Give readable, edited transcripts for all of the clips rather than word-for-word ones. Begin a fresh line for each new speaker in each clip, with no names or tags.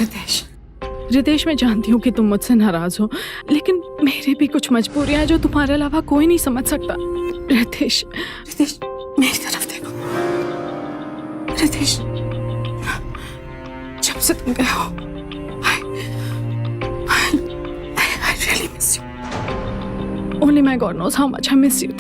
रितेश, रितेश मैं जानती हूँ कि तुम मुझसे नाराज हो, लेकिन मेरी भी कुछ मजबूरियां हैं जो तुम्हारे अलावा कोई नहीं समझ सकता। रितेश, रितेश मेरी तरफ देखो। रितेश, जब से तुम गए हो I really miss you. Only my God knows how much I miss you.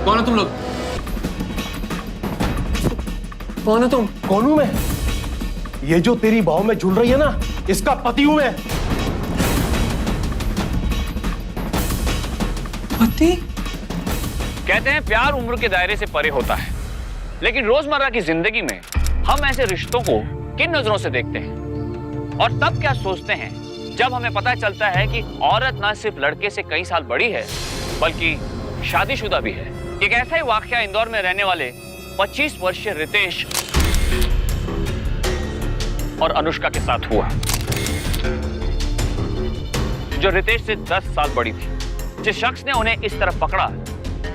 कौन है तुम लोग? कौन है तुम?
कौन हूं मैं? ये जो तेरी बाहों में झूल रही है ना, इसका पति हूं मैं।
पति?
कहते हैं प्यार उम्र के दायरे से परे होता है, लेकिन रोजमर्रा की जिंदगी में हम ऐसे रिश्तों को किन नजरों से देखते हैं और तब क्या सोचते हैं जब हमें पता चलता है कि औरत ना सिर्फ लड़के से कई साल बड़ी है बल्कि शादीशुदा भी है। एक ऐसा ही वाकया इंदौर में रहने वाले 25 वर्षीय रितेश और अनुष्का के साथ हुआ, जो रितेश से 10 साल बड़ी थी। जिस शख्स ने उन्हें इस तरह पकड़ा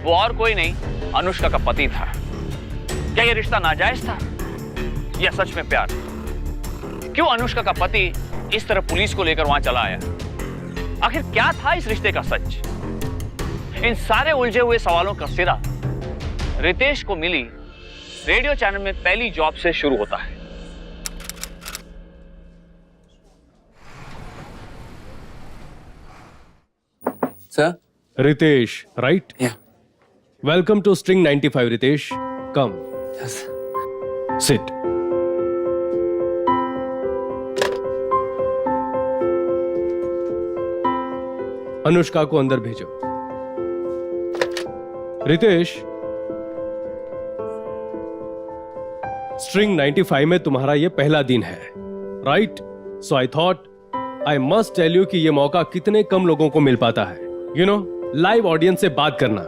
वो और कोई नहीं, अनुष्का का पति था। क्या यह रिश्ता नाजायज था या सच में प्यार? क्यों अनुष्का का पति इस तरह पुलिस को लेकर वहां चला आया? आखिर क्या था इस रिश्ते का सच? इन सारे उलझे हुए सवालों का सिरा रितेश को मिली रेडियो चैनल में पहली जॉब से शुरू होता है।
Sir?
Ritesh, right?
Yeah.
Welcome to String 95, Ritesh. Come.
Yes.
Sit. Anushka को अंदर भेजो। रितेश, स्ट्रिंग 95 में तुम्हारा ये पहला दिन है, right? So I thought I must tell you कि ये मौका कितने कम लोगों को मिल पाता है। यू नो, लाइव ऑडियंस से बात करना,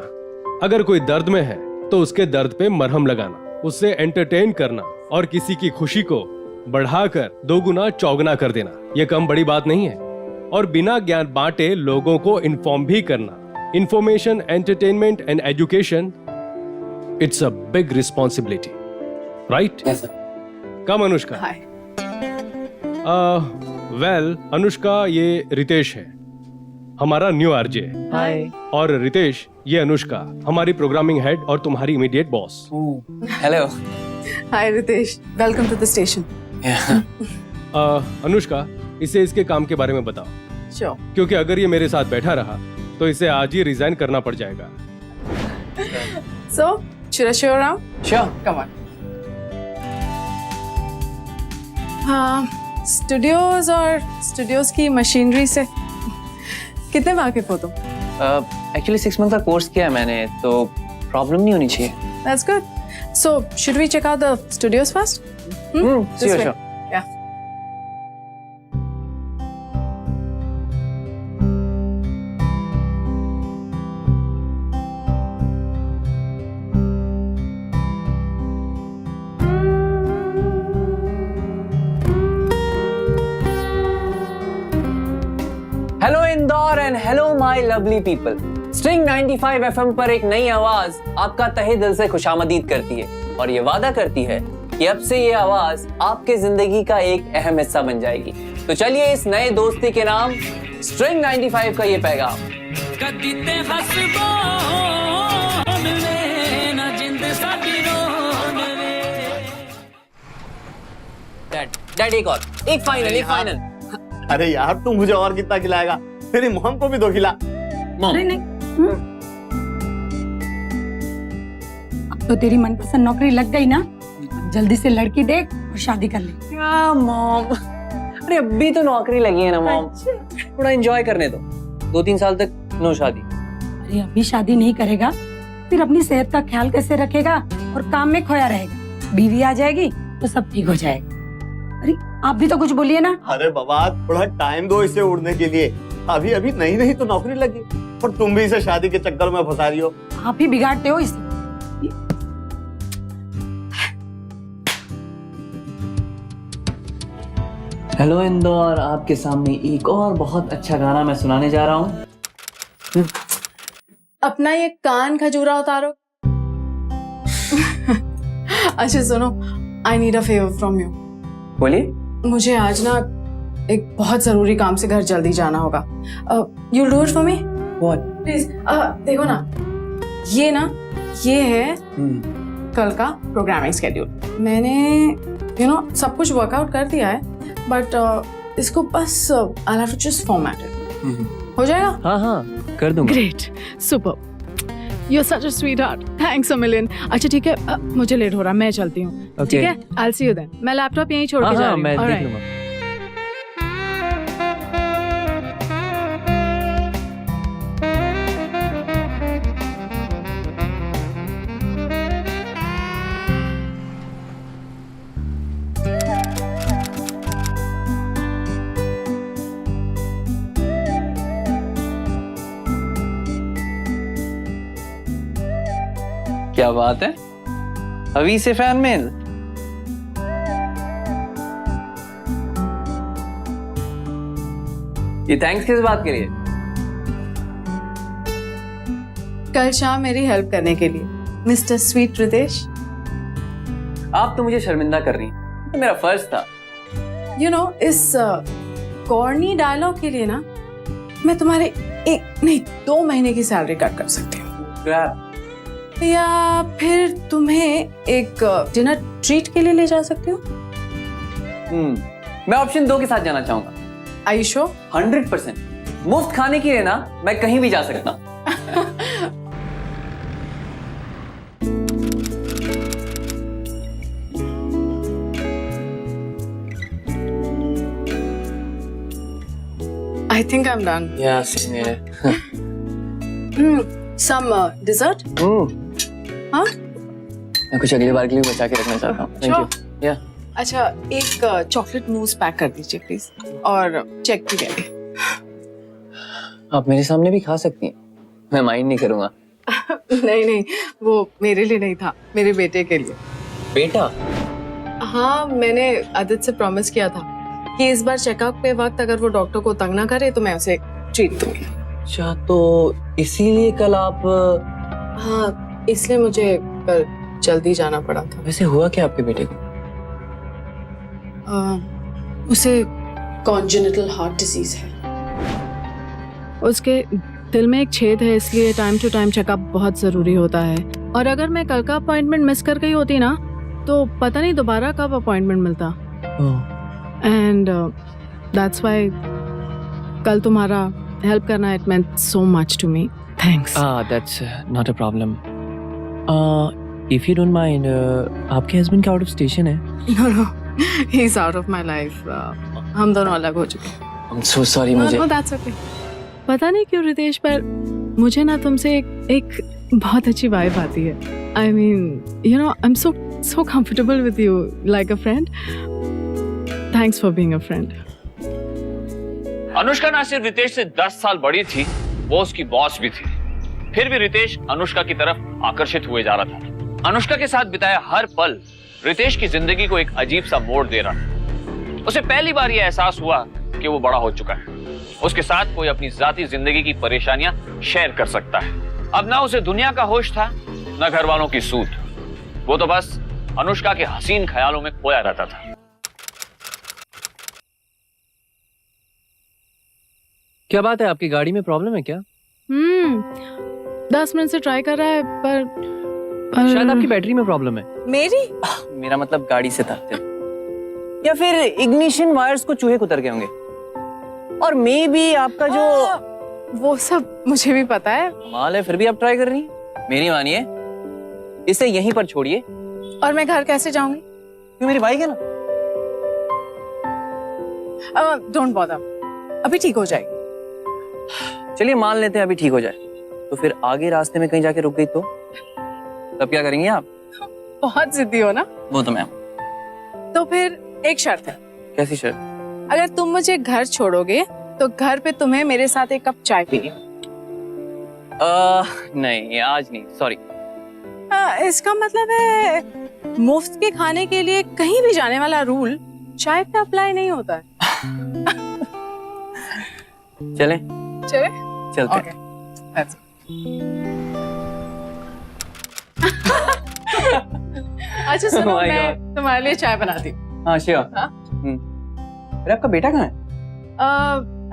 अगर कोई दर्द में है तो उसके दर्द पे मरहम लगाना, उससे एंटरटेन करना और किसी की खुशी को बढ़ाकर दोगुना चौगुना कर देना, ये कम बड़ी बात नहीं है। और बिना ज्ञान बांटे लोगों को इन्फॉर्म भी करना। Information, entertainment and education, it's a big responsibility, right?
Yes, sir.
Come Anushka.
Hi.
Well, Anushka ये रितेश है, हमारा न्यू आरजे।
Hi.
और रितेश ये अनुष्का, हमारी प्रोग्रामिंग हेड और तुम्हारी immediate boss.
Hello.
Hi Ritesh, welcome to the station.
Yeah.
Anushka, इसे इसके काम के बारे में बताओ।
Sure.
क्योंकि अगर ये मेरे साथ बैठा रहा तो इसे आज ही रिजाइन करना पड़ जाएगा।
So, should I show you around?
Sure.
Come on. हाँ, स्टूडियोज और स्टूडियोज की मशीनरी से कितने वाकिफ हो तुम?
Actually 6 month का कोर्स किया है मैंने, तो प्रॉब्लम नहीं होनी चाहिए।
That's good. So, should we check out the studios first? This
Sure,
way.
sure.
Yeah.
Hello Indore and hello my lovely people. String 95 FM पर एक नई आवाज आपका तहे दिल से खुशामदीद करती है और ये वादा करती है कि अब से ये आवाज आपके जिंदगी का एक अहम हिस्सा बन जाएगी। तो चलिए इस नए दोस्ती के नाम स्ट्रिंग 95 का ये पैगाम। डैड एक और, एक फाइनल।
अरे यार तू मुझे और कितना खिलाएगा? तेरी मॉम को भी दो खिला।
अरे नहीं, अब तो तेरी मनपसंद नौकरी लग गई ना, जल्दी से लड़की देख और शादी कर ले।
क्या मॉम? अरे अभी तो नौकरी लगी है ना मॉम, थोड़ा एंजॉय करने दो। 2-3 साल तक नो शादी।
अरे अभी शादी नहीं करेगा फिर अपनी सेहत का ख्याल कैसे रखेगा और काम में खोया रहेगा। बीवी आ जाएगी तो सब ठीक हो जाएगा। अरे आप भी तो कुछ बोलिए ना।
अरे बाबा थोड़ा टाइम दो इसे उड़ने के लिए, अभी अभी नहीं तो नौकरी लगी और तुम भी इसे शादी के चक्कर में फंसा रही हो।
आप ही बिगाड़ते हो इसे।
हेलो इंदौर, आपके सामने एक और बहुत अच्छा गाना मैं सुनाने जा रहा हूँ।
अपना ये कान खजूरा उतारो। अच्छा सुनो, I need a favour from you.
बोलिए।
मुझे आज ना एक बहुत जरूरी काम से घर जल्दी जाना होगा। You do it for me
what?
Please. देखो ना, ये है कल का प्रोग्रामिंग स्केड्यूल। मैंने सब कुछ वर्कआउट कर दिया है, बट इसको बस I have to just format it. हो जाएगा?
हाँ कर दूंगा।
Great, super, you are such a sweetheart, thanks a million. अच्छा ठीक है, मुझे लेट हो रहा है, मैं चलती हूँ।
Okay.
ठीक है, I will see you then. मैं लैपटॉप यहीं छोड़ के जा रही हूँ।
मैं देख
Alright.
लूंगा। क्या बात है, अभी से फैन मेल। ये थैंक्स किस बात के लिए?
कल शाम मेरी हेल्प करने के लिए, मिस्टर स्वीट रितेश।
आप तो मुझे शर्मिंदा कर रही हैं, तो मेरा फर्ज था।
इस कॉर्नी डायलॉग के लिए ना मैं तुम्हारे 1 नहीं 2 महीने की सैलरी कट कर सकती हूँ।
ग्रैब।
या फिर तुम्हें एक डिनर ट्रीट के लिए ले जा सकती हूँ।
मैं ऑप्शन 2 के साथ जाना चाहूंगा।
Are you sure?
100%। मुफ्त खाने के लिए ना मैं कहीं भी जा सकता।
I think I'm done.
Yeah, same here.
Some dessert? हाँ?
मैं कुछ अगली बार के लिए बचा के रखना चाहता हूँ। Thank you. Yeah.
अच्छा, एक चॉकलेट मूस पैक कर दीजिए प्लीज, और चेक भी करिए।
आप मेरे सामने भी खा सकती हैं, मैं माइंड नहीं करूंगा।
नहीं, वो मेरे लिए नहीं था, मेरे बेटे के लिए।
बेटा?
हाँ, मैंने आदित्य से प्रॉमिस किया था कि इस बार चेकअप पे वक्त अगर वो डॉक्टर को तंग ना करे तो मैं उसे ट्रीट दूंगी।
अच्छा, तो इसीलिए कल आप?
हाँ, इसलिए मुझे कल जल्दी जाना पड़ा था।
वैसे हुआ क्या आपके बेटे को?
उसे कॉन्जेनिटल हार्ट डिजीज है। उसके दिल में एक छेद है, इसलिए टाइम टू टाइम चेकअप बहुत जरूरी होता है। और अगर मैं कल का अपॉइंटमेंट मिस कर गई होती ना, तो पता नहीं दोबारा कब अपॉइंटमेंट मिलता। एंड दैट्स व्हाई कल तुम्हारा हेल्प करना, it meant so much to me. Thanks.
That's not a problem. If you don't mind, आपके हस्बैंड का आउट ऑफ स्टेशन है?
No, he is out of my life. हम दोनों अलग हो चुके हैं।
I am so sorry. मुझे
दैट्स ओके। पता नहीं क्यों रितेश, पर मुझे ना तुमसे एक बहुत अच्छी वाइब आती है। I mean I am so comfortable with you, like a friend. Thanks for being a friend.
Anushka ना सिर्फ रितेश से 10 साल बड़ी थी, वो उसकी बॉस भी थी। फिर भी रितेश अनुष्का की तरफ आकर्षित हुए जा रहा था। अनुष्का के साथ बिताया हर पल रितेश की जिंदगी को एक अजीब सा मोड़ दे रहा था। उसे पहली बार यह एहसास हुआ कि वो बड़ा हो चुका है। उसके साथ कोई अपनी जाती जिंदगी की परेशानियां शेयर कर सकता है। अब ना उसे दुनिया का होश था, न घर वालों की सूध। वो तो बस अनुष्का के हसीन ख्यालों में खोया रहता था।
क्या बात है, आपकी गाड़ी में प्रॉब्लम है क्या?
10 मिनट से ट्राई कर रहा है, पर
शायद आपकी बैटरी में प्रॉब्लम है।
मेरी?
मेरा मतलब गाड़ी से था, या फिर इग्निशन वायर्स को चूहे कुतर गए होंगे। और मे बी आपका जो
वो सब मुझे भी पता है।
कमाल है, फिर भी आप ट्राई कर रही हैं। मेरी मानिए, इसे यहीं पर छोड़िए।
और मैं घर कैसे जाऊंगी?
क्यों, मेरी बाइक है ना।
डोंट बॉदर, अभी ठीक हो जाएगी।
चलिए मान लेते हैं अभी ठीक हो जाए, तो फिर आगे रास्ते में कहीं जाके रुक गई तो तब क्या करेंगे आप?
बहुत जिद्दी हो ना।
वो तो मैम।
तो फिर एक शर्त है।
कैसी शर्त?
अगर तुम मुझे घर छोड़ोगे तो घर पे तुम्हें मेरे साथ एक कप चाय पीनी।
नहीं, आज नहीं, सॉरी।
इसका मतलब है मुफ्त के खाने के लिए कहीं भी जाने वाला रूल चाय पे अप्लाई नहीं होता है।
चले
चले
चलते
ओके
हैं।
अच्छा सुनो,
Oh my
मैं
God.
तुम्हारे लिए चाय बनाती हूँ।
हाँ श्योर।
हाँ?
अरे आपका बेटा कहाँ है?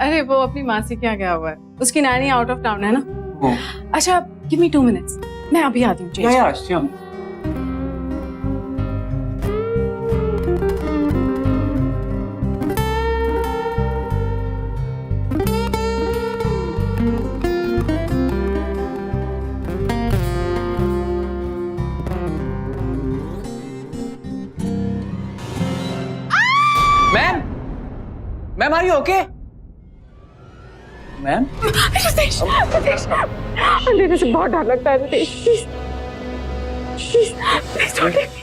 अरे वो अपनी मासी के यहाँ गया हुआ है, उसकी नानी आउट ऑफ टाउन है ना। अच्छा गिव मी 2 मिनट्स, मैं अभी आती हूँ।
Yeah sure. Ma'am, ma'am are you okay? Ma'am
Ritesh, Ritesh, अंधेरे से बहुत डर लगता है Ritesh. Please please please don't leave me.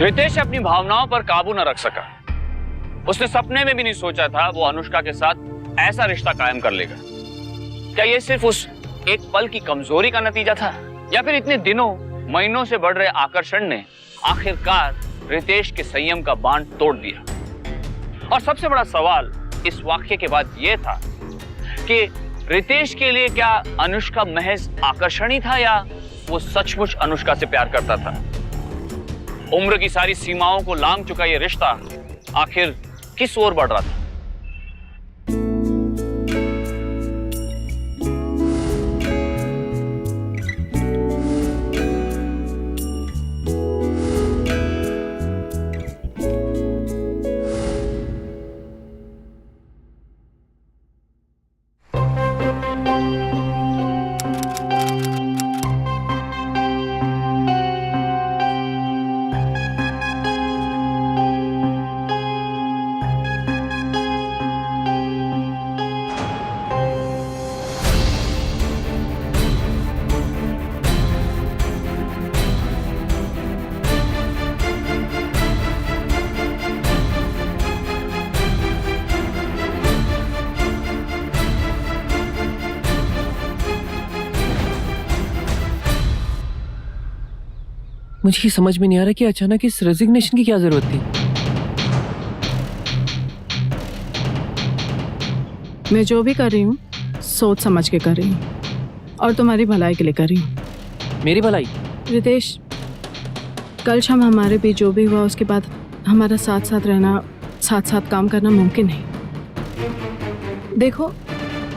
Ritesh अपनी भावनाओं पर काबू न रख सका। उसने सपने में भी नहीं सोचा था वो अनुष्का के साथ ऐसा रिश्ता कायम कर लेगा। क्या ये सिर्फ उस एक पल की कमजोरी का नतीजा था, या फिर इतने दिनों महीनों से बढ़ रहे आकर्षण ने आखिरकार रितेश के संयम का बांध तोड़ दिया? और सबसे बड़ा सवाल इस वाक्य के बाद यह था कि रितेश के लिए क्या अनुष्का महज आकर्षण ही था, या वो सचमुच अनुष्का से प्यार करता था? उम्र की सारी सीमाओं को लांघ चुका यह रिश्ता आखिर किस ओर बढ़ रहा था?
मुझे ये समझ में नहीं आ रहा कि अचानक इस रेजिग्नेशन की क्या जरूरत थी।
मैं जो भी कर रही हूँ सोच समझ के कर रही हूँ, और तुम्हारी भलाई के लिए कर रही हूँ।
मेरी भलाई?
रितेश, कल शाम हमारे बीच जो भी हुआ उसके बाद हमारा साथ साथ रहना, साथ साथ काम करना मुमकिन नहीं। देखो,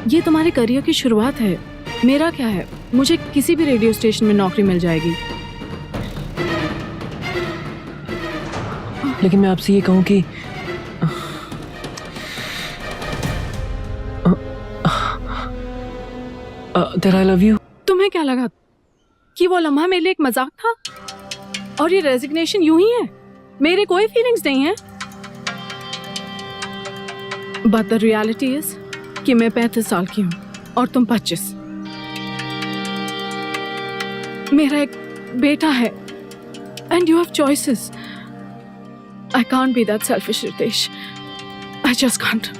ये तुम्हारे करियर की शुरुआत है, मेरा क्या है? मुझे किसी भी रेडियो स्टेशन में नौकरी मिल जाएगी।
लेकिन मैं आपसे ये कहूं कि that I love you।
तुम्हें क्या लगा कि वो लम्हा मेरे लिए एक मजाक था? और ये रेजिग्नेशन यूं ही है, मेरे कोई फीलिंग्स नहीं है। बट द रियलिटी इज कि मैं 35 साल की हूँ और तुम 25। मेरा एक बेटा है and you have choices. I can't be that selfish, Ritesh. I just can't.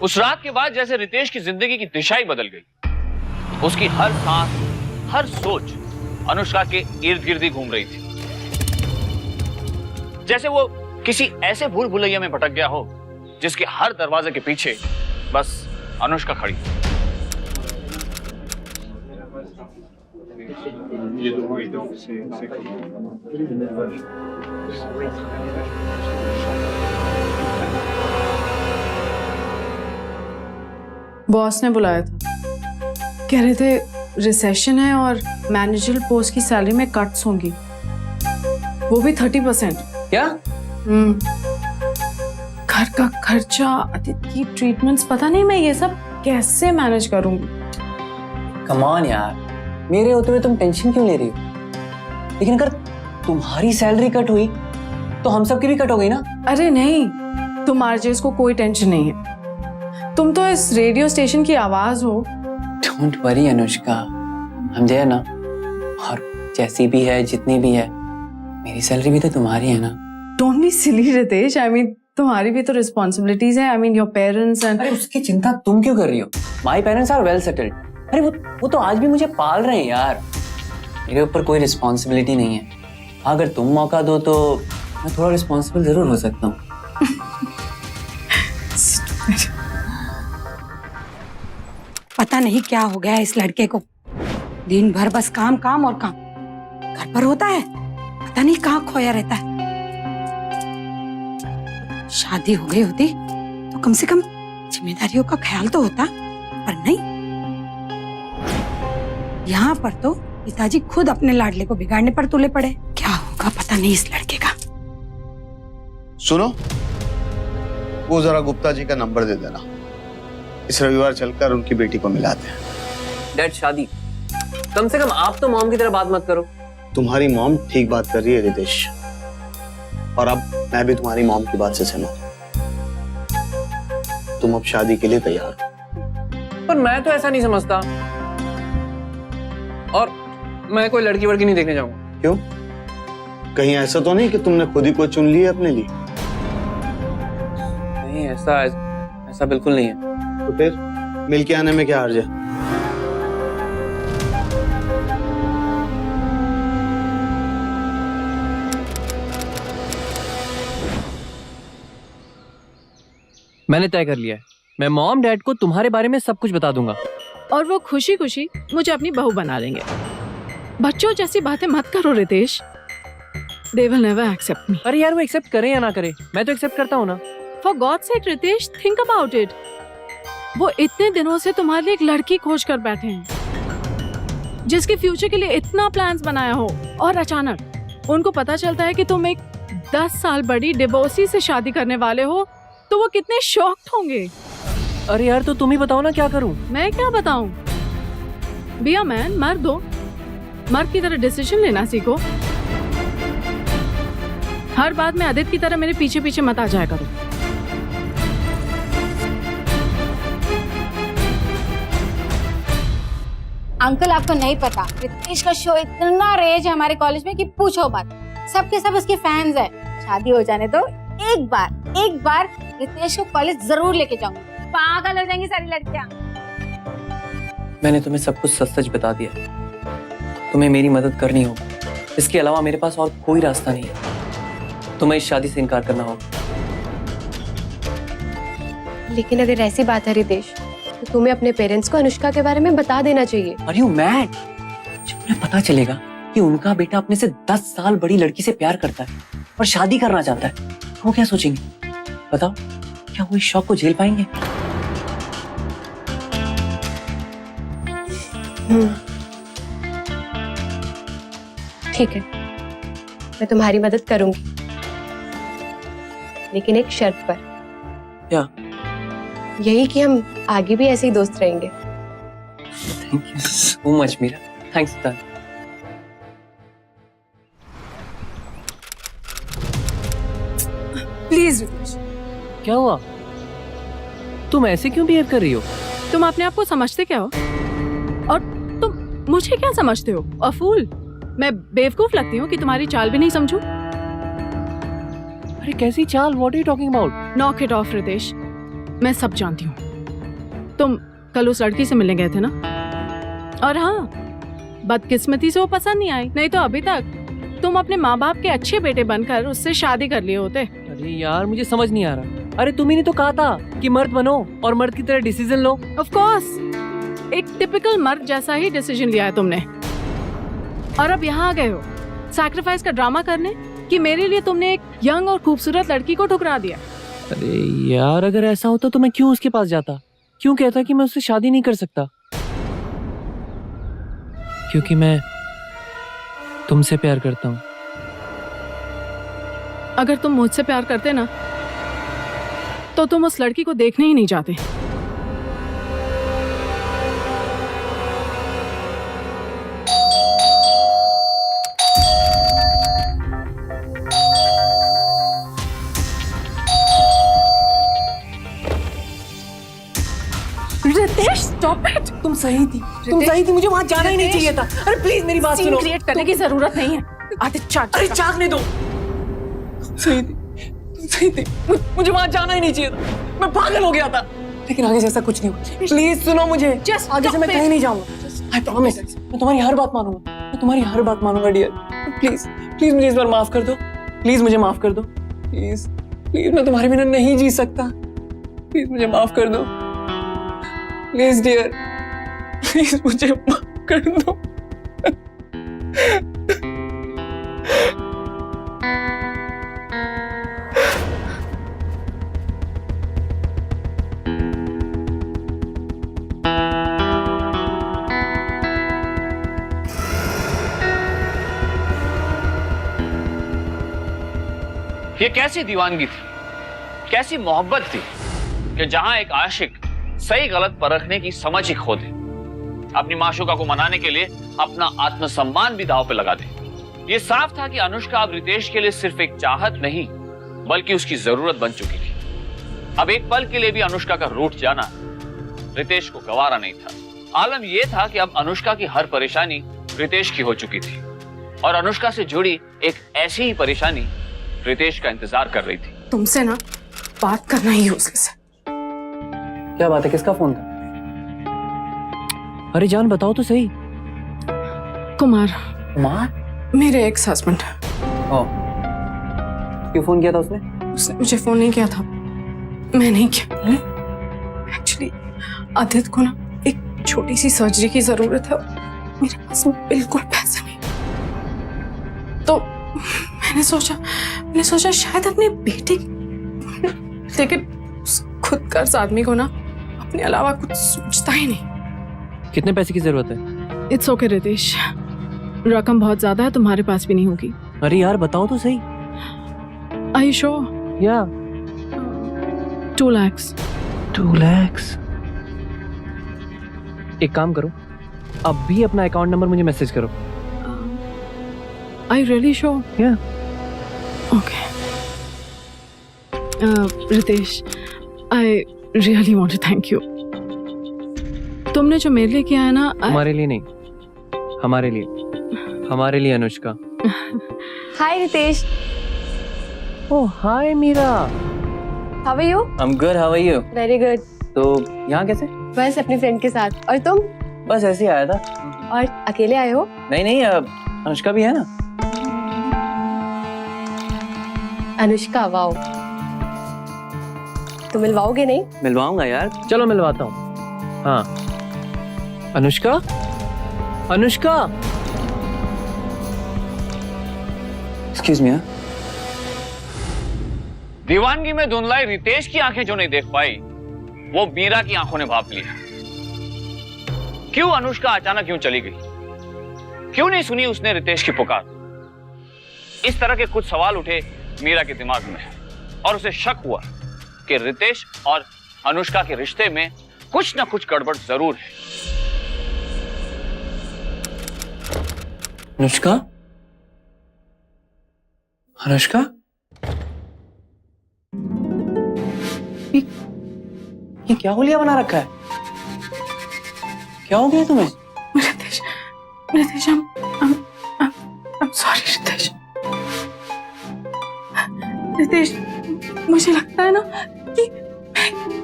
उस रात के बाद जैसे रितेश की जिंदगी की दिशा ही बदल गई। उसकी हर सांस, हर सोच अनुष्का के इर्द गिर्द ही घूम रही थी, जैसे वो किसी ऐसे भूल भुलैया में भटक गया हो जिसके हर दरवाजे के पीछे बस अनुष्का खड़ी।
बॉस ने बुलाया था, कह रहे थे रिसेशन है और मैनेजर पोस्ट की सैलरी में कट्स होंगी, वो भी 30%।
क्या?
घर का खर्चा, आदित्य की ट्रीटमेंट्स, पता नहीं मैं ये सब कैसे मैनेज करूंगी।
कम ऑन यार, मेरे होते हुए तुम टेंशन क्यों ले रही हो? लेकिन अगर तुम्हारी सैलरी कट हुई तो हम सब की भी कट हो गई ना।
अरे नहीं, तुम आरजेस को कोई टेंशन नहीं है, तुम तो इस रेडियो स्टेशन की आवाज हो।
डोंट वरी अनुष्का, हम जो है ना, और जैसी भी है, जितनी भी है, मेरी सैलरी भी तो तुम्हारी है ना।
Don't be silly Ritesh, I mean तुम्हारी भी तो रिस्पॉन्सिबिलिटीज है, I mean your parents and.
अरे उसकी चिंता तुम क्यों कर रही हो? My parents are well settled. अरे वो तो आज भी मुझे पाल रहे हैं यार, मेरे ऊपर कोई रिस्पॉन्सिबिलिटी नहीं है। अगर तुम मौका दो तो मैं थोड़ा रिस्पॉन्सिबल जरूर हो सकता हूँ।
पता नहीं क्या हो गया इस लड़के को, दिन भर बस काम काम और काम। घर पर होता है, पता नहीं कहाँ खोया रहता है। शादी हो गई होती तो कम से कम जिम्मेदारियों का ख्याल तो होता, पर नहीं। यहाँ पर तो पिताजी खुद अपने लाडले को बिगाड़ने पर तुले पड़े। क्या होगा पता नहीं इस लड़के का।
सुनो, वो जरा गुप्ता जी का नंबर दे देना, इस रविवार चलकर उनकी बेटी को मिलाते हैं।
डैड शादी, कम से कम आप तो मॉम की तरह बात मत करो।
तुम्हारी मॉम ठीक बात कर रही है रितेश, और अब मैं भी तुम्हारी मॉम की बात से सहमत हूं। तुम अब शादी के लिए तैयार हो।
पर मैं तो ऐसा नहीं समझता, और मैं कोई लड़की वड़की नहीं देखने जाऊंगा।
क्यों? कहीं ऐसा तो नहीं कि तुमने खुद ही कोई चुन ली है अपने लिए?
नहीं, ऐसा बिल्कुल नहीं है।
तो फिर मिल के आने में क्या हर्ज है?
मैंने तय कर लिया है, मैं मॉम डैड को तुम्हारे बारे में सब कुछ बता दूंगा,
और वो खुशी खुशी मुझे अपनी बहू बना लेंगे। बच्चों जैसी बातें मत करो Ritesh, they will never accept me।
अरे यार, वो एक्सेप्ट करे या ना करे, मैं तो एक्सेप्ट करता हूँ ना।
For God's sake Ritesh, think about it। वो इतने दिनों से तुम्हारे लिए एक लड़की खोज कर बैठे हैं, जिसके फ्यूचर के लिए इतना प्लान्स बनाया हो, और अचानक उनको पता चलता है कि तुम एक 10 साल बड़ी डिवोर्सी से शादी करने वाले हो, तो वो कितने शॉक्ड होंगे।
अरे यार, तो तुम ही बताओ ना, क्या करूं?
मैं क्या बताऊं? बी अ मैन, मर्द हो, मर्द की तरह डिसीजन लेना सीखो। हर बात में आदित्य की तरह मेरे पीछे पीछे मत आ जाया करो।
अंकल आपको नहीं पता, रितेश का शो इतना रेज है हमारे कॉलेज में कि पूछो मत। सबके सब उसके फैंस हैं। शादी हो जाने तो एक बार रितेश को कॉलेज जरूर लेके जाऊंगी। पागल हो जाएंगी सारी लड़कियां।
मैंने तुम्हें सब कुछ सच सच बता दिया, तुम्हें मेरी मदद करनी होगी, इसके अलावा मेरे पास और कोई रास्ता नहीं है। तुम्हें इस शादी से इनकार करना होगा।
लेकिन अगर ऐसी बात है रितेश, तो तुम्हें अपने पेरेंट्स को अनुष्का के बारे में बता देना चाहिए।
Are you mad? जब उन्हें पता चलेगा कि उनका बेटा अपने से 10 साल बड़ी लड़की से प्यार करता है और शादी करना चाहता है, वो क्या सोचेंगे? बताओ, क्या वो इस शौक को झेल पाएंगे?
ठीक है, मैं तुम्हारी मदद करूंगी, लेकिन एक शर्त पर।
क्या?
यही कि हम आगे भी ऐसे ही दोस्त रहेंगे।
Thank you so much Meera, thanks.
Please Ritesh,
क्या हुआ? तुम ऐसे क्यों बिहेव कर रही हो?
तुम अपने आप को समझते क्या हो, और तुम मुझे क्या समझते हो? अ फूल? मैं बेवकूफ लगती हूँ कि तुम्हारी चाल भी नहीं समझूं?
अरे कैसी चाल? What are you talking about?
Knock it off Ritesh, मैं सब जानती हूँ। तुम कल उस लड़की से मिलने गए थे ना? और हाँ, बदकिस्मती से वो पसंद नहीं आई, नहीं तो अभी तक तुम अपने माँ बाप के अच्छे बेटे बनकर उससे शादी कर लिए होते।
अरे यार मुझे समझ नहीं आ रहा। अरे तुम ही ने तो कहा था कि मर्द बनो और मर्द की तरह डिसीजन लो।
ऑफ कोर्स, एक टिपिकल मर्द जैसा ही डिसीजन लिया है तुमने, और अब यहाँ आ गए हो सैक्रिफाइस का ड्रामा करने कि मेरे लिए तुमने एक यंग और खूबसूरत लड़की को ठुकरा दिया।
अरे यार अगर ऐसा होता तो मैं क्यों उसके पास जाता, क्यों कहता कि मैं उससे शादी नहीं कर सकता? क्योंकि मैं तुमसे प्यार करता हूँ।
अगर तुम मुझसे प्यार करते ना तो तुम उस लड़की को देखने ही नहीं जाते।
Ritesh, stop it.
तुम सही थी, मुझे वहाँ जाना ही नहीं चाहिए था। अरे प्लीज मेरी बात
सीन
सुनो।
क्रिएट करने की जरूरत नहीं है। आते चाट।
अरे चाकने दो। सही थी, मुझे वहाँ जाना ही नहीं चाहिए था। मैं पागल हो गया था, लेकिन आगे से ऐसा कुछ नहीं हुआ। प्लीज सुनो मुझे, आगे से मैं कहीं नहीं जाऊंगा। आई प्रॉमिस, मैं तुम्हारी हर बात मानूंगा, डियर। प्लीज मुझे इस बार माफ कर दो। प्लीज मुझे माफ कर दो। प्लीज मैं तुम्हारे बिना नहीं जी सकता। प्लीज मुझे माफ कर दो। प्लीज डियर, प्लीज मुझे माफ कर दो।
ये कैसी दीवानगी थी, कैसी मोहब्बत थी कि जहां एक आशिक सही गलत परखने की समझ ही खो दे, अपनी माशूका को मनाने के लिए अपना आत्मसम्मान भी दांव पे लगा दे। ये साफ था कि अनुष्का अब रितेश के लिए सिर्फ एक चाहत नहीं बल्कि उसकी जरूरत बन चुकी थी। अब एक पल के लिए भी अनुष्का का रूठ जाना रितेश को गवारा नहीं था। आलम यह था कि अब अनुष्का की हर परेशानी रितेश की हो चुकी थी और अनुष्का से जुड़ी एक ऐसी ही परेशानी रितेश का इंतजार कर रही थी।
तुमसे ना बात करना ही यूजलेस है।
क्या बात है, किसका फोन था? अरे जान बताओ तो सही।
कुमार, मेरे एक्स हस्बैंड।
क्यों फोन किया था उसने?
उसने मुझे फोन नहीं किया था, मैं नहीं किया। एक्चुअली आदित्य को ना एक छोटी सी सर्जरी की जरूरत है, मेरे पास बिल्कुल पैसे नहीं, तो मैंने सोचा शायद अपने बेटे लेकिन खुद कर्ज आदमी को ना अपने अलावा कुछ सोचता ही नहीं।
कितने पैसे की जरूरत है?
इट्स ओके रितेश, रकम बहुत ज्यादा है, तुम्हारे पास भी नहीं होगी।
अरे यार बताओ तो सही।
Are you sure?
या
2 lakhs.
2 lakhs। एक काम करो, अब भी अपना अकाउंट नंबर मुझे मैसेज करो।
Are you really sure?
या
Okay. Ritesh, I really want to thank you. तुमने जो मेरे लिए किया है ना,
हमारे लिए नहीं, हमारे लिए Anushka.
Hi Ritesh.
Oh hi Meera.
How are you?
I'm good, how are you?
Very good.
तो यहाँ कैसे?
बस अपनी फ्रेंड के साथ। और तुम?
बस ऐसे ही आया था।
और अकेले आए हो?
नहीं, अनुष्का भी है ना।
अनुष्का, वाओ। तो मिलवाओगे नहीं?
मिलवाऊंगा यार।
चलो मिलवाता हूँ। हाँ अनुष्का,
एक्सक्यूज मी।
दीवानगी में धुंधलाई रितेश की आंखें जो नहीं देख पाई, वो मीरा की आंखों ने भाप लिया। क्यों अनुष्का अचानक यूं चली गई? क्यों नहीं सुनी उसने रितेश की पुकार? इस तरह के कुछ सवाल उठे मीरा के दिमाग में और उसे शक हुआ कि रितेश और अनुष्का के रिश्ते में कुछ ना कुछ गड़बड़ जरूर है।
अनुष्का? ये क्या होलिया बना रखा है? क्या हो गया तुम्हें?
Ritesh, I'm sorry Ritesh. रितेश, मुझे लगता है ना कि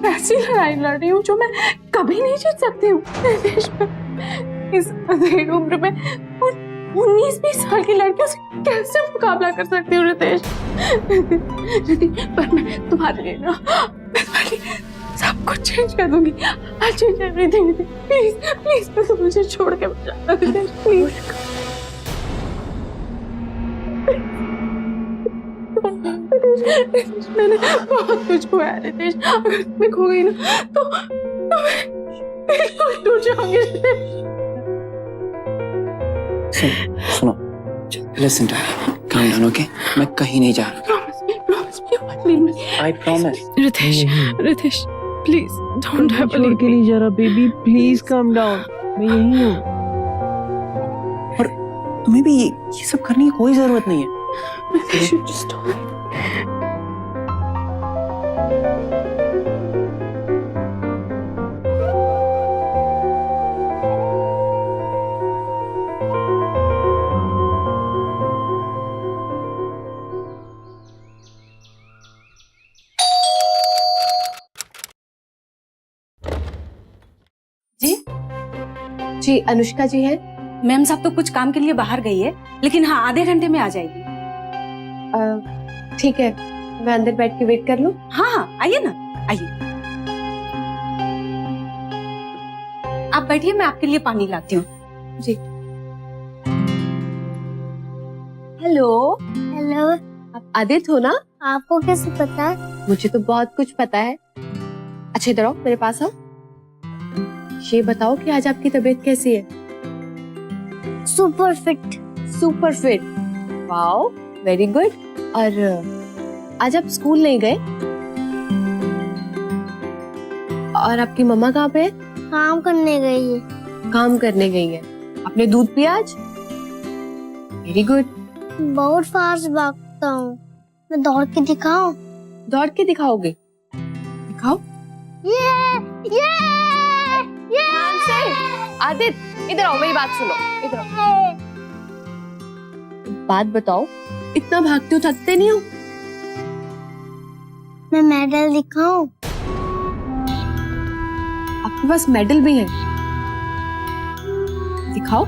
मैं ऐसी लड़ाई लड़ रही हूँ जो मैं कभी नहीं जीत सकती हूँ रितेश। इस अधेड़ उम्र में 19-20 साल की लड़कियों से कैसे मुकाबला कर सकती हूँ रितेश? रितेश, पर मैं तुम्हारे लिए ना, मैं तुम्हारे लिए सब कुछ चेंज कर दूंगी। I'll change everything, please please, तुम मुझे छोड़ के मत जाना रितेश, प्लीज। रितेश, मैंने बहुत कुछ खोया है रितेश। अगर मैं खो गई ना तो मैं बिल्कुल टूट जाऊंगी रितेश।
सुनो, listen to me, calm down, okay? मैं कहीं नहीं जा रहा।
Promise me, leave me.
I promise.
Ritesh, please don't have
छोड़ के नहीं जा रहा बेबी, प्लीज काम डाउन, मैं यही हूँ।
और तुम्हें भी ये सब करने की कोई जरूरत नहीं है।
Ritesh, you just don't.
जी अनुष्का जी है।
मैम साहब तो कुछ काम के लिए बाहर गई है, लेकिन हाँ आधे घंटे में आ जाएगी।
ठीक है, मैं अंदर बैठ के वेट कर लूं।
हाँ हाँ, आइए ना, आइए। आप बैठिए, मैं आपके लिए पानी लाती हूँ।
जी। हेलो।
हेलो,
आप आदित्य हो ना?
आपको कैसे पता?
मुझे तो बहुत कुछ पता है। अच्छा इधर आओ, मेरे पास आओ। ये बताओ कि आज आपकी तबीयत कैसी है?
Super fit.
Super fit, wow, very good. और आज आप स्कूल नहीं गए? और आपकी मम्मा कहाँ पे है?
काम करने गई है।
काम करने गई है। आपने दूध पिया आज? Very good.
बहुत फास्ट भागता हूँ, मैं दौड़ के दिखाऊं?
दौड़ के दिखाओगे? दिखाओ।
ये
आदित्य इधर आओ, मेरी बात सुनो, इधर आओ। बात बताओ, इतना भागते हो, थकते नहीं हो?
मैं मेडल दिखाऊं?
आपके पास मेडल भी है, दिखाओ।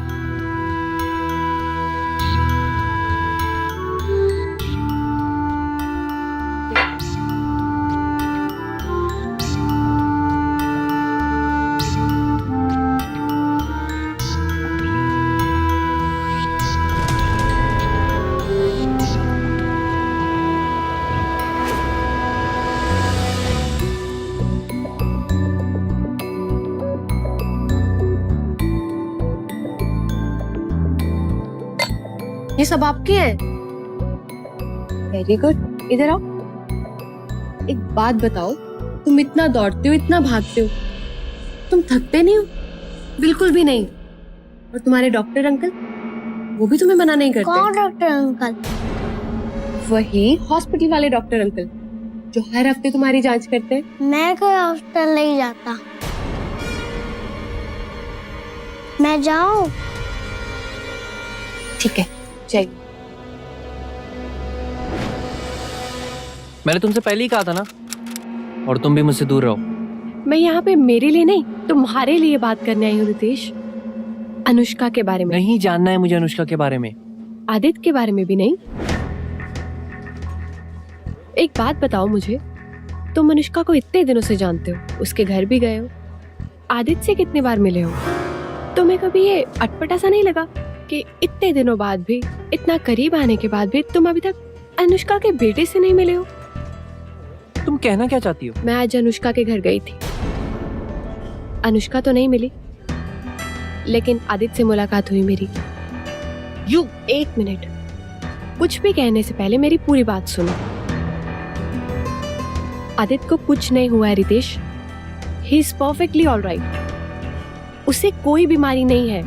ये सब आपके हैं? Very good. इधर आओ। एक बात बताओ, तुम इतना दौड़ते हो, इतना भागते हो, तुम थकते नहीं हो? बिल्कुल भी नहीं। और तुम्हारे डॉक्टर अंकल, वो भी तुम्हें मना नहीं करते?
कौन डॉक्टर अंकल?
वही हॉस्पिटल वाले डॉक्टर अंकल जो हर हफ्ते तुम्हारी जांच करते हैं।
मैं कोई हॉस्पिटल नहीं जाता। मैं जाऊं?
ठीक है, चाहिए।
मैंने तुमसे पहले ही कहा था ना, और तुम भी मुझसे दूर रहो।
मैं यहाँ पे मेरे लिए नहीं, तुम्हारे लिए बात करने आई हूँ रितेश। अनुष्का के बारे में
नहीं जानना है मुझे अनुष्का के बारे में।
आदित्य के बारे में भी नहीं। एक बात बताओ मुझे, तुम अनुष्का को इतने दिनों से जानते हो, उसके घर भी गए हो, आदित्य से कितनी बार मिले हो, तुम्हें कभी ये अटपटा सा नहीं लगा कि इतने दिनों बाद भी, इतना करीब आने के बाद भी तुम अभी तक अनुष्का के बेटे से नहीं मिले हो?
तुम कहना क्या चाहती हो?
मैं आज अनुष्का के घर गई थी। अनुष्का तो नहीं मिली, लेकिन आदित्य से मुलाकात हुई मेरी। एक मिनट, कुछ भी कहने से पहले मेरी पूरी बात सुनो। आदित्य को कुछ नहीं हुआ है Ritesh, he is perfectly alright. उसे कोई बीमारी नहीं है।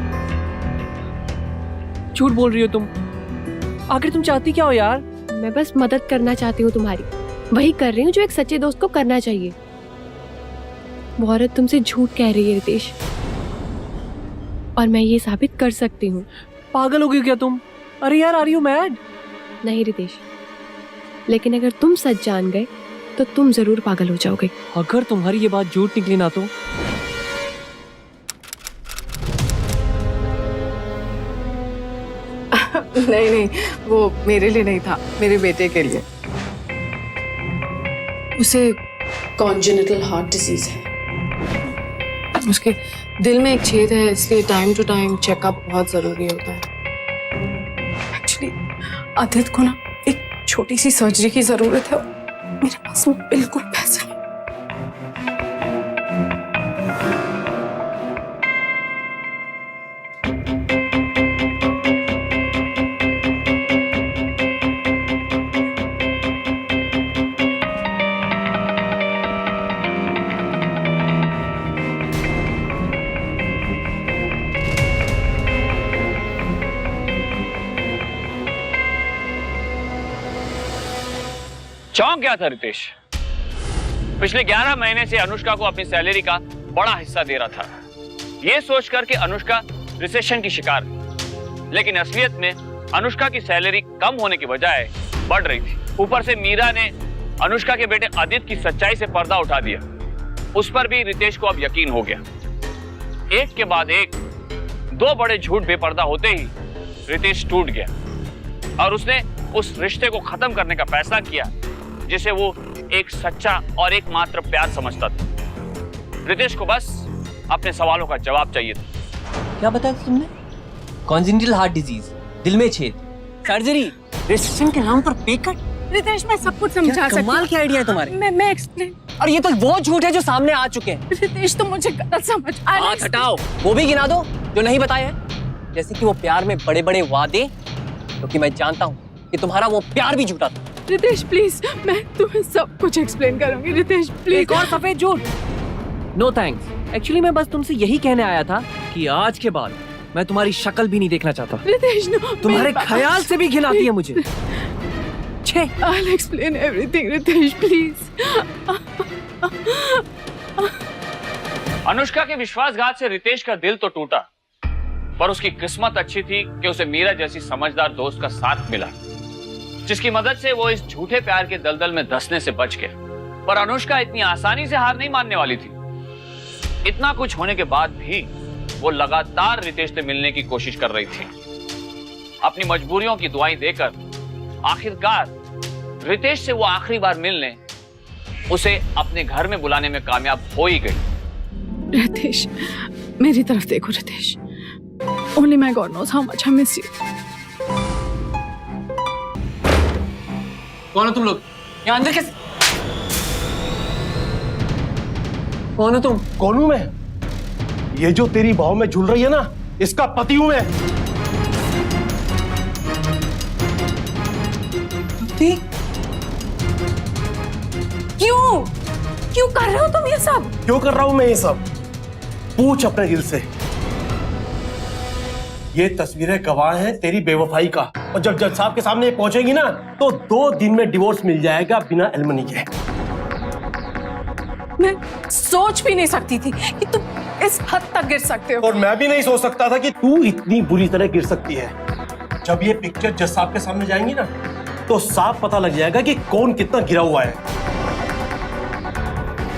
झूठ बोल रही हो तुम। आखिर तुम चाहती क्या हो यार?
मैं बस मदद करना चाहती हूँ तुम्हारी, वही कर रही हूँ जो एक सच्चे दोस्त को करना चाहिए। वो औरत तुमसे झूठ कह रही है रितेश, और मैं ये साबित कर सकती हूँ।
पागल हो गई क्या तुम? अरे यार, आर यू मैड?
नहीं रितेश, लेकिन अगर तुम सच जान गए तो तुम जरूर पागल हो जाओगे।
अगर तुम्हारी ये बात झूठ निकली ना तो
नहीं नहीं, वो मेरे लिए नहीं था, मेरे बेटे के लिए। उसे कॉन्जेनिटल हार्ट डिजीज है, उसके दिल में एक छेद है, इसलिए टाइम टू टाइम चेकअप बहुत जरूरी होता है। एक्चुअली आदित्य को ना एक छोटी सी सर्जरी की जरूरत है, मेरे पास में बिल्कुल पैसा नहीं।
चौंक गया था रितेश। पिछले 11 महीने से अनुष्का को अपनी सैलरी का बड़ा हिस्सा दे रहा था, ये सोचकर कि अनुष्का रिसेशन की शिकार है। लेकिन असलियत में अनुष्का की सैलरी कम होने की बजाय बढ़ रही थी। ऊपर से मीरा ने अनुष्का के बेटे आदित्य की सच्चाई से पर्दा उठा दिया। उस पर भी रितेश को अब यकीन हो गया। एक के बाद एक 2 बड़े झूठ बेपर्दा होते ही रितेश टूट गया और उसने उस रिश्ते को खत्म करने का फैसला किया जिसे वो एक सच्चा और एकमात्र प्यार समझता था। रितेश को बस अपने सवालों का जवाब चाहिए था।
क्या बताया तुमने? कॉन्जेनिटल हार्ट डिजीज, दिल में छेद, सर्जरी, रिसेशन के नाम पर पे कट।
रितेश मैं सब कुछ समझा सकती
कमाल के आइडिया है तुम्हारे।
मैं एक्सप्लेन।
और ये तो वो झूठ है जो सामने आ चुके हैं।
रितेश तो मुझे गलत समझ।
हाथ हटाओ, वो भी गिना दो जो नहीं बताया है। जैसे कि वो प्यार में बड़े बड़े वादे, क्योंकि मैं जानता हूँ कि तुम्हारा वो प्यार भी झूठा था।
रितेश प्लीज, मैं तुम्हें सब कुछ एक्सप्लेन करूंगी। रितेश प्लीज।
एक और सफेद झूठ। नो थैंक्स, एक्चुअली मैं बस तुमसे यही कहने आया था कि आज के बाद मैं तुम्हारी शक्ल भी नहीं देखना चाहता।
रितेश नो,
तुम्हारे ख्याल से भी घिन आती है मुझे। छे।
I'll explain everything, Ritesh please.
Anushka के विश्वासघात से रितेश का दिल तो टूटा, पर उसकी किस्मत अच्छी थी कि उसे मीरा जैसी समझदार दोस्त का साथ मिला, जिसकी मदद से वो इस झूठे प्यार के दलदल में धंसने से बच गया। पर अनुष्का इतनी आसानी से हार नहीं मानने वाली थी। इतना कुछ होने के बाद भी वो लगातार रितेश से मिलने की कोशिश कर रही थी। अपनी मजबूरियों की दुआएं देकर आखिरकार रितेश से वो आखिरी बार मिलने उसे अपने घर में बुलाने में कामयाब हो ही गई।
रितेश, मेरी तरफ देखो Ritesh. Only my God knows how much I miss you.
कौन हो तुम लोग? यहाँ अंदर कैसे? कौन हो तुम?
कौन हूं मैं? ये जो तेरी भाव में झूल रही है ना, इसका पति हूं मैं।
पति?
क्यों क्यों कर रहे हो तुम ये सब?
क्यों कर रहा हूं मैं ये सब? पूछ अपने दिल से। ये तस्वीरें गवाह हैं तेरी बेवफाई का, और जब जज साहब के सामने पहुंचेगी ना, तो 2 दिन में डिवोर्स मिल जाएगा बिना एलिमनी के।
मैं सोच भी नहीं सकती थी कि तुम इस हद तक गिर सकते हो।
और मैं भी नहीं सोच सकता था कि तू इतनी बुरी तरह गिर सकती है। जब ये पिक्चर जज साहब के सामने जाएंगी ना, तो साफ पता लग जाएगा कि कौन कितना गिरा हुआ है।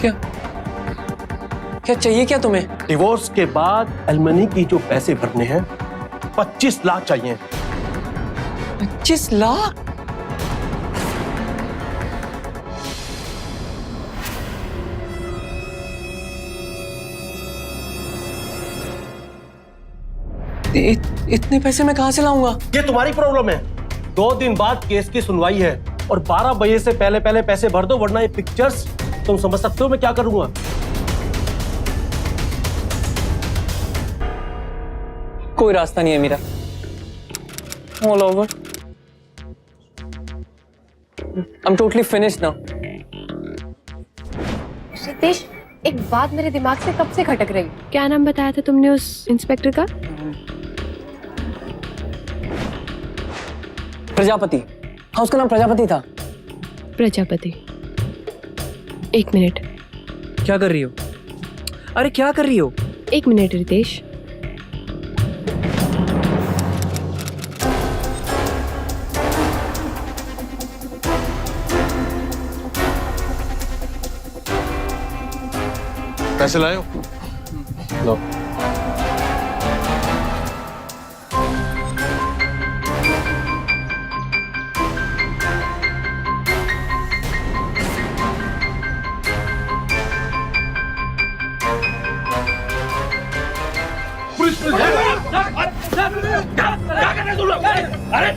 क्या क्या चाहिए क्या तुम्हें?
डिवोर्स के बाद एलिमनी की जो पैसे भरने हैं 25 लाख चाहिए।
25 लाख? इतने पैसे मैं कहां से लाऊंगा?
ये तुम्हारी प्रॉब्लम है। 2 दिन बाद केस की सुनवाई है और 12 बजे से पहले पहले पैसे भर दो, वरना ये पिक्चर्स तुम समझ सकते हो मैं क्या करूंगा।
कोई रास्ता नहीं है Meera. All over. I'm totally finished now.
Ritesh, एक बात मेरे दिमाग से कब से खटक रही। क्या नाम बताया था तुमने उस इंस्पेक्टर का?
प्रजापति। हाँ, उसका नाम प्रजापति था।
प्रजापति। 1 मिनट।
क्या कर रही हो? अरे क्या कर रही हो?
1 मिनट रितेश।
पैसे लाए हो?
लो। क्या कर रहे तुम लोग? अरे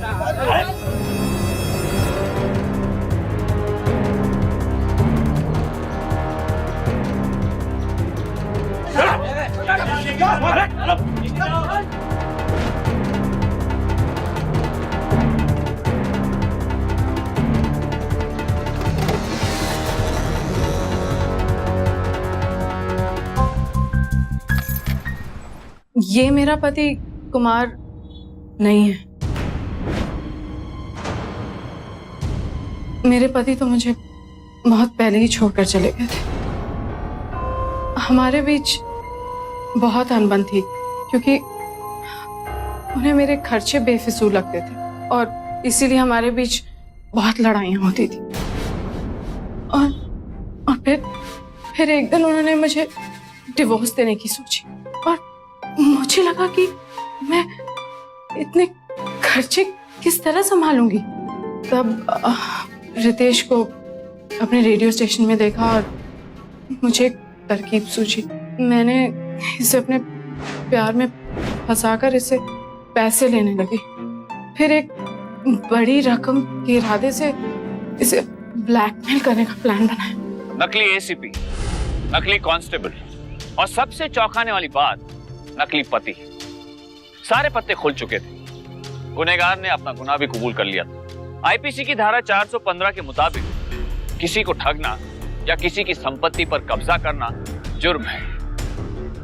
ये मेरा पति कुमार नहीं है। मेरे पति तो मुझे बहुत पहले ही छोड़कर चले गए थे। हमारे बीच बहुत अनबन थी क्योंकि उन्हें मेरे खर्चे बेफिजूल लगते थे और इसीलिए हमारे बीच बहुत लड़ाइयाँ होती थी। और फिर एक दिन उन्होंने मुझे डिवोर्स देने की सोची और मुझे लगा कि मैं इतने खर्चे किस तरह संभालूंगी। तब रितेश को अपने रेडियो स्टेशन में देखा और मुझे एक तरकीब सूझी। मैंने इसे अपने प्यार में फंसाकर इससे पैसे लेने लगी। फिर एक बड़ी रकम के इरादे से इसे ब्लैकमेल करने का प्लान बनाया।
नकली एसीपी, नकली कांस्टेबल और सबसे चौंकाने वाली बात, नकली पति। सारे पत्ते खुल चुके थे। गुनहगार ने अपना गुनाह भी कबूल कर लिया था। आईपीसी की धारा 415 के मुताबिक किसी को ठगना या किसी की संपत्ति पर कब्जा करना जुर्म है।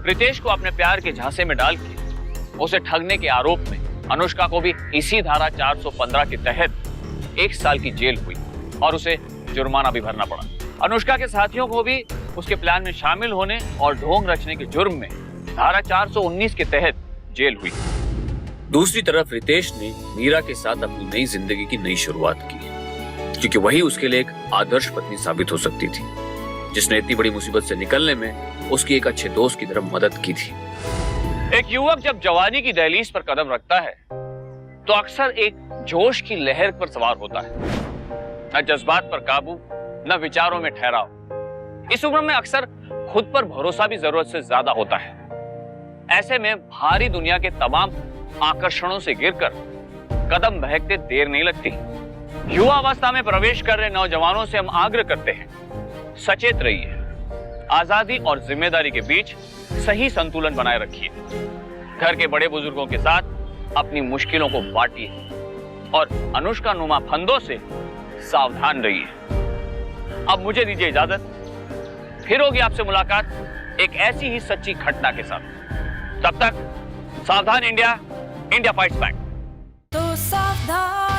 रितेश को अपने प्यार के झांसे में डाल के उसे ठगने के आरोप में अनुष्का को भी इसी धारा 415 के तहत 1 साल की जेल हुई और उसे जुर्माना भी भरना पड़ा। अनुष्का के साथियों को भी उसके प्लान में शामिल होने और ढोंग रचने के जुर्म में धारा 419 के तहत जेल हुई।
दूसरी तरफ रितेश ने मीरा के साथ अपनी नई जिंदगी की नई शुरुआत की, क्योंकि वही उसके लिए एक आदर्श पत्नी साबित हो सकती थी, जिसने इतनी बड़ी मुसीबत से निकलने में उसकी एक अच्छे दोस्त की तरह मदद की थी।
एक युवक जब जवानी की दहलीज पर कदम रखता है तो अक्सर एक जोश की लहर पर सवार होता है। न जज्बात पर काबू, न विचारों में ठहराव। इस उम्र में अक्सर खुद पर भरोसा भी जरूरत से ज्यादा होता है। ऐसे में भारी दुनिया के तमाम आकर्षणों से गिरकर कदम बहकते देर नहीं लगती। युवा अवस्था में प्रवेश कर रहे नौजवानों से हम आग्रह करते हैं, सचेत रहिए। आजादी और जिम्मेदारी के बीच सही संतुलन बनाए रखिए। घर के बड़े बुजुर्गों के साथ अपनी मुश्किलों को बांटिए और अनुष्का नुमा फंदों से सावधान रहिए। अब मुझे दीजिए इजाजत। फिर होगी आपसे मुलाकात एक ऐसी ही सच्ची घटना के साथ। तब तक सावधान इंडिया, इंडिया फाइट्स बैक।
तो सावधान।